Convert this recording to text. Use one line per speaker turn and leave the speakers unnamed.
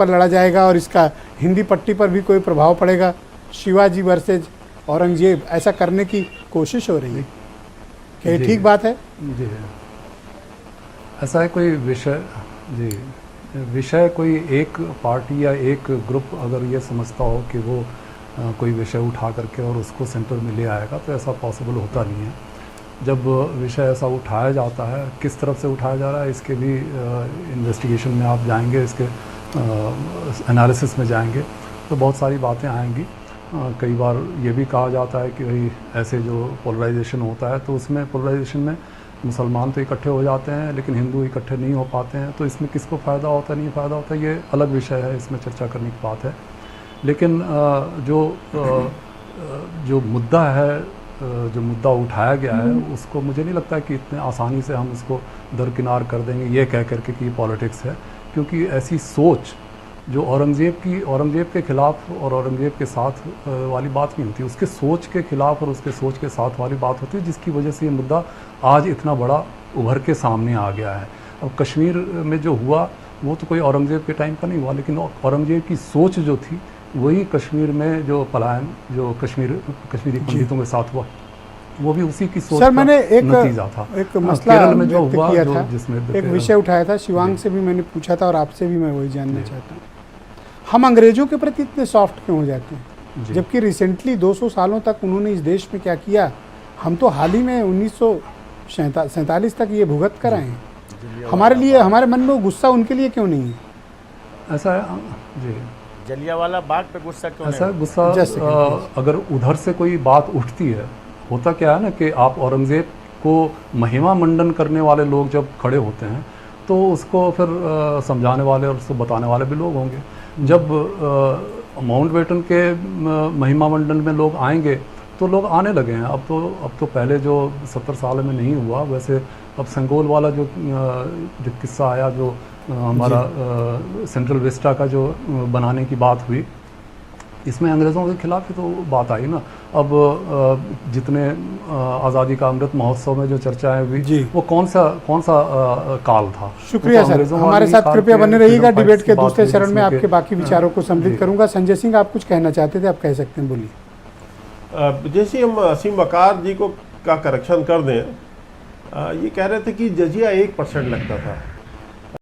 पर लड़ा जाएगा और इसका हिंदी पट्टी पर भी कोई प्रभाव पड़ेगा। शिवाजी वर्सेज औरंगजेब ऐसा करने की कोशिश हो रही है, क्या ये ठीक बात है?
जी, ऐसा है कोई विषय, जी, विषय कोई एक पार्टी या एक ग्रुप अगर ये समझता हो कि वो कोई विषय उठा करके और उसको सेंटर में ले आएगा, तो ऐसा पॉसिबल होता नहीं है। जब विषय ऐसा उठाया जाता है, किस तरफ से उठाया जा रहा है इसके भी इन्वेस्टिगेशन में आप जाएंगे, इसके एनालिसिस में जाएंगे तो बहुत सारी बातें आएंगी। कई बार ये भी कहा जाता है कि भाई ऐसे जो पोलराइजेशन होता है तो उसमें पोलराइजेशन में मुसलमान तो इकट्ठे हो जाते हैं लेकिन हिंदू इकट्ठे नहीं हो पाते हैं, तो इसमें किसको फ़ायदा होता है नहीं फ़ायदा होता है, ये अलग विषय है, इसमें चर्चा करने की बात है। लेकिन जो मुद्दा है, जो मुद्दा उठाया गया है, उसको मुझे नहीं लगता है कि इतने आसानी से हम उसको दरकिनार कर देंगे ये कह करके कि पॉलिटिक्स है, क्योंकि ऐसी सोच जो औरंगजेब के ख़िलाफ़ और औरंगजेब के साथ वाली बात नहीं होती, उसके सोच के ख़िलाफ़ और उसके सोच के साथ वाली बात होती है, जिसकी वजह से ये मुद्दा आज इतना बड़ा उभर के सामने आ गया है। अब कश्मीर में जो हुआ वो तो कोई औरंगजेब के टाइम का नहीं हुआ, लेकिन औरंगजेब की सोच जो थी वही कश्मीर में जो पलायन जो कश्मीरी पंडितों के साथ हुआ वो भी उसी की सोच
सर, मैंने
नतीजा था।
एक मसला
केरल में जो हुआ,
किया
जो
था,
जिसमें
एक विषय उठाया था, शिवांग से भी मैंने पूछा था और आपसे भी मैं वही जानना चाहता हूँ। हम अंग्रेजों के प्रति इतने सॉफ्ट क्यों हो जाते हैं, जबकि रिसेंटली 200 सालों तक उन्होंने इस देश में क्या किया? हम तो हाल ही में 1947 तक ये भुगत कर आए हैं। हमारे लिए, हमारे मन में वो गुस्सा उनके लिए क्यों नहीं है?
ऐसा है जी,
जलियांवाला बाग पे गुस्सा क्यों
ऐसा
नहीं?
गुस्सा अगर उधर से कोई बात उठती है, होता क्या है ना कि आप औरंगज़ेब को महिमा मंडन करने वाले लोग जब खड़े होते हैं तो उसको फिर समझाने वाले और उसको बताने वाले भी लोग होंगे। जब माउंटबेटन के महिमा मंडन में लोग आएंगे तो लोग आने लगे हैं। अब तो पहले जो 70 साल में नहीं हुआ, वैसे अब संगोल वाला जो किस्सा आया, जो हमारा सेंट्रल विस्टा का जो बनाने की बात हुई, इसमें अंग्रेज़ों के खिलाफ ही तो बात आई ना। अब जितने आज़ादी का अमृत महोत्सव में जो चर्चाएं हुई वो कौन सा काल था?
शुक्रिया सर, हमारे साथ कृपया बने रहिएगा। डिबेट के दूसरे चरण में आपके बाकी विचारों को सम्मिलित करूंगा। संजय सिंह, आप कुछ कहना चाहते थे, आप कह सकते हैं, बोलिए।
जैसे हम असीम वकार जी को का करेक्शन कर दें, ये कह रहे थे कि जजिया 1% लगता था,